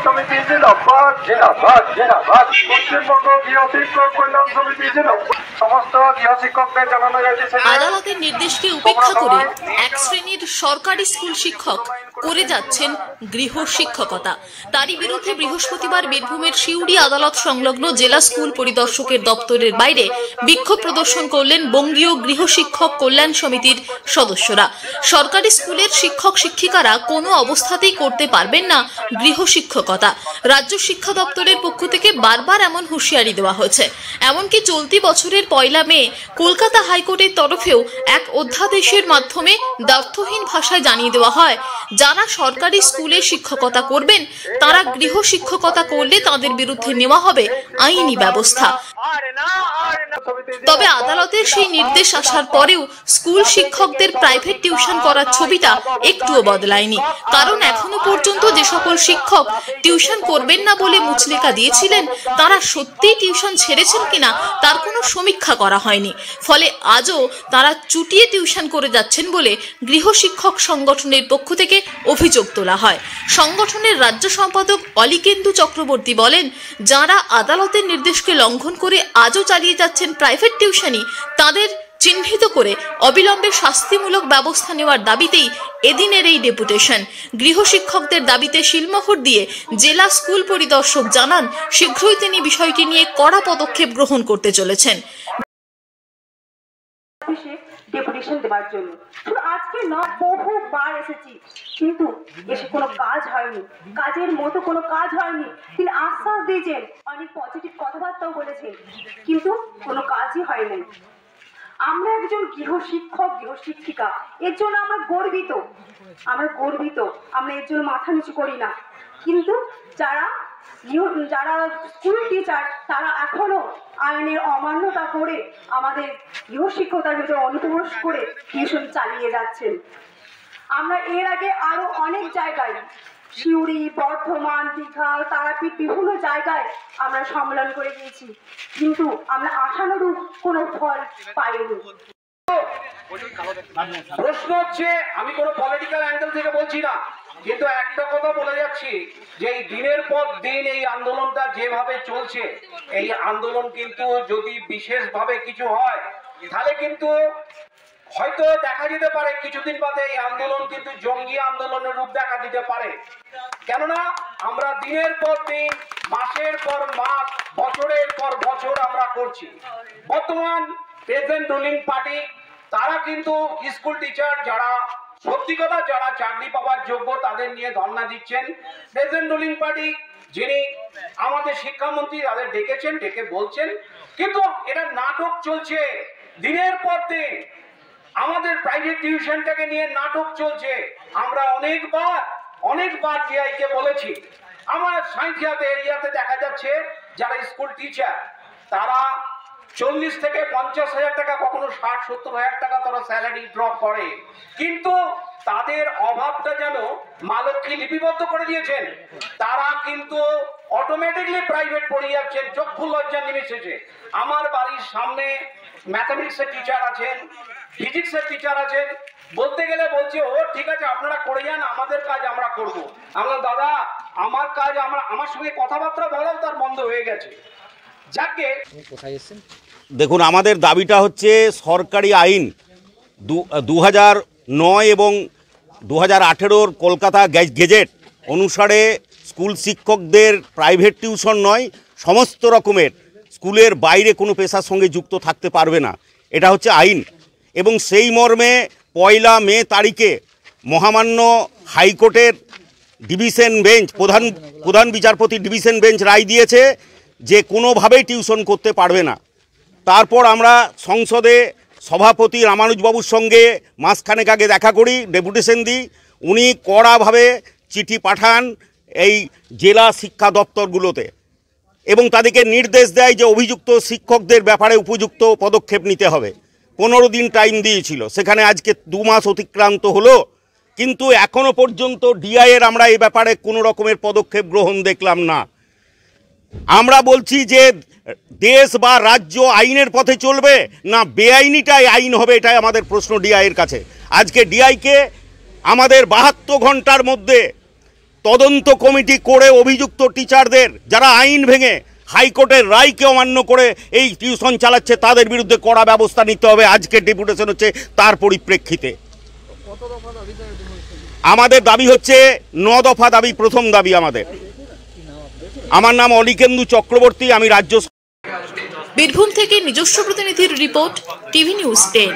সমিতি জিন্দাবাদ জিন্দাবাদ জিন্দাবাদ। পশ্চিমবঙ্গ গৃহ শিক্ষক কল্যাণ সমিতি জিন্দাবাদ। সমস্ত গৃহ শিক্ষকদের জানানো যাচ্ছে আদালতের নির্দেশকে উপেক্ষা করে এক শ্রেণীর সরকারি স্কুল শিক্ষক করে যাচ্ছেন গৃহ শিক্ষকতা। তারই বিরুদ্ধে বৃহস্পতিবার বীরভূমের সিউড়ি আদালত সংলগ্ন জেলা স্কুল পরিদর্শকের দপ্তরের বাইরে বিক্ষোভ প্রদর্শন করলেন বঙ্গীয় গৃহ শিক্ষক কল্যাণ সমিতির সদস্যরা। সরকারি স্কুলের শিক্ষক শিক্ষিকারা কোনো অবস্থাতেই করতে পারবেন না গৃহ শিক্ষকতা। রাজ্য শিক্ষা দপ্তরের পক্ষ থেকে বারবার এমন হুঁশিয়ারি দেওয়া হয়েছে। এমনকি চলতি বছরের 1 মে কলকাতা হাইকোর্টের তরফেও এক অধ্যাদেশের মাধ্যমে দ্ব্যর্থহীন ভাষায় জানিয়ে দেওয়া হয়, যারা সরকারি স্কুলে শিক্ষকতা করবেন তারা গৃহ শিক্ষকতা করলে তাদের বিরুদ্ধে নেওয়া হবে আইনি ব্যবস্থা। তবে আদালতের সেই নির্দেশ আসার পরেও স্কুল শিক্ষকদের প্রাইভেট টিউশন করার ছবিটা একটুও বদলায়নি। কারণ এখনো পর্যন্ত যে সকল শিক্ষক টিউশন করবেন না বলে মুচলেকা দিয়েছিলেন, তারা সত্যিই টিউশন ছেড়েছেন কিনা তার কোনো সমীক্ষা করা হয়নি। ফলে আজও তারা চুটিয়ে টিউশন করে যাচ্ছেন বলে গৃহ শিক্ষক সংগঠনের পক্ষ থেকে অভিযোগ তোলা হয়। সংগঠনের রাজ্য সম্পাদক অলিকেন্দু চক্রবর্তী বলেন, যারা আদালতের নির্দেশকে লঙ্ঘন করে আজও চালিয়ে যাচ্ছেন প্রাইভেট টিউশনি, তাদের চিহ্নিত করে অবিলম্বে শাস্তিমূলক ব্যবস্থা নেওয়ার দাবিতেই এদিনের এই ডেপুটেশন। গৃহ শিক্ষকদের দাবিতে শিলমোহর দিয়ে জেলা স্কুল পরিদর্শক জানান, শীঘ্রই তিনি বিষয়টি নিয়ে কড়া পদক্ষেপ গ্রহণ করতে চলেছেন। ডেপুটেশন দেওয়ার জন্য শুধু আজকে নয়, বহুবার এসেছি, কিন্তু এসে কোনো কাজ হয়নি, কাজের মতো কোনো কাজ হয়নি। তিনি আশ্বাস দিয়েছেন, অনেক পজিটিভ কথাবার্তাও বলেছেন, কিন্তু কোনো কাজই হয়নি। আমরা একজন গৃহ শিক্ষক গৃহ শিক্ষিকা, এর জন্য আমরা গর্বিত, আমরা এর জন্য মাথা নিচু করি না। কিন্তু যারা স্কুল টিচার, তারা এখনো আইনের অমান্যতা করে আমাদের গৃহ শিক্ষকতার ভিতরে অনুপ্রবেশ করে টিউশন চালিয়ে যাচ্ছেন। আমরা এর আগে আরো অনেক জায়গায়, সিউড়ি, বর্ধমান, দীঘা, তারাপীঠ, বিভিন্ন জায়গায় আমরা সম্মেলন করে গিয়েছি, কিন্তু আমরা আশানুরূপ কোনো ফল পাইনি। প্রশ্ন হচ্ছে, আমি কোনো পলিটিক্যাল অ্যাঙ্গেল থেকে বলছি না, কিন্তু একটা কথা বলে যাচ্ছি যে এই দিনের পর দিন এই আন্দোলনটা যেভাবে চলছে, এই আন্দোলন কিন্তু যদি বিশেষভাবে কিছু হয় তাহলে কিন্তু হয়তো দেখা যেতে পারে কিছুদিন বাদে এই আন্দোলন কিন্তু জঙ্গি আন্দোলনের রূপ দেখা দিতে পারে। কেননা আমরা দিনের পর দিন, মাসের পর মাস, বছরের পর বছর আমরা করছি। বর্তমান প্রেজেন্ট রুলিং পার্টি তারা কিন্তু স্কুল টিচার যারা সত্যি কথা যারা চাকরি পাওয়ার যোগ্য তাদের নিয়ে ধর্ণা দিচ্ছেন। প্রেজেন্ট রুলিং পার্টি যিনি আমাদের শিক্ষামন্ত্রী, তাদের ডেকেছেন, ডেকে বলছেন, কিন্তু এটা নাটক চলছে দিনের পর দিন। আমাদের প্রাইভেট টিউশনটাকে নিয়ে নাটক চলছে। আমরা অনেকবার ডিআইকে বলেছি। আমার সাঁইথিয়াতে এরিয়াতে দেখা যাচ্ছে যারা স্কুল টিচার তারা 40 থেকে 50,000 টাকা, কখনো 60-70,000 টাকা তারা স্যালারি ড্রপ করে, কিন্তু তাদের অভাবটা যেন মা লক্ষ্মী লিপিবদ্ধ করে দিয়েছেন। তারা কিন্তু অটোমেটিকলি প্রাইভেট পড়ে যাচ্ছেন, চক্ষু লজ্জা নেমে এসেছে। আমার বাড়ির সামনে ম্যাথামেটিক্সের টিচার আছেন, ফিজিক্সের টিচার আছেন, বলতে গেলে বলছে, ও ঠিক আছে আপনারা করে যান, আমাদের কাজ আমরা করব। আমরা দাদা আমার কাজ, আমার সঙ্গে কথাবার্তা বলাও তার বন্ধ হয়ে গেছে। যাকে দেখুন, আমাদের দাবিটা হচ্ছে সরকারি আইন 2009 এবং 2018 কলকাতা গেজেট অনুসারে স্কুল শিক্ষকদের প্রাইভেট টিউশন নয়, সমস্ত রকমের স্কুলের বাইরে কোনো পেশার সঙ্গে যুক্ত থাকতে পারবে না, এটা হচ্ছে আইন। এবং সেই মর্মে 1 মে তারিখে মহামান্য হাইকোর্টের ডিভিশন বেঞ্চ, প্রধান বিচারপতি ডিভিশন বেঞ্চ রায় দিয়েছে যে কোনোভাবেই টিউশন করতে পারবে না। তারপর আমরা সংসদে সভাপতি রামানুজবাবুর সঙ্গে মাসখানেক আগে দেখা করি, ডেপুটেশন দিই। উনি কড়াভাবে চিঠি পাঠান এই জেলা শিক্ষা দপ্তরগুলোতে এবং তাদেরকে নির্দেশ দেয় যে অভিযুক্ত শিক্ষকদের ব্যাপারে উপযুক্ত পদক্ষেপ নিতে হবে। 15 দিন টাইম দিয়েছিল, সেখানে আজকে 2 মাস অতিক্রান্ত হলো, কিন্তু এখনও পর্যন্ত ডিআইয়ের আমরা এই ব্যাপারে কোনো রকমের পদক্ষেপ গ্রহণ দেখলাম না। আমরা বলছি যে দেশ বা রাজ্য আইনের পথে চলবে না বেআইনিটাই আইন হবে, এটাই আমাদের প্রশ্ন ডিআইয়ের কাছে। আজকে ডিআইকে আমাদের 72 ঘন্টার মধ্যে তদন্ত কমিটি করে অভিযুক্ত টিচারদের, যারা আইন ভেঙে হাইকোর্টের রায়কে অমান্য করে এই টিউশন চালাচ্ছে, তাদের বিরুদ্ধে কড়া ব্যবস্থা নিতে হবে। আজকে ডেপুটেশন হচ্ছে তার পরিপ্রেক্ষিতে। আমাদের দাবি হচ্ছে 9 দফা দাবি। প্রথম দাবি আমাদের, আমার নাম অলিকেন্দু চক্রবর্তী, আমি রাজ্য। বীরভূম থেকে নিজস্ব প্রতিনিধির রিপোর্ট, টিভি নিউজ 10।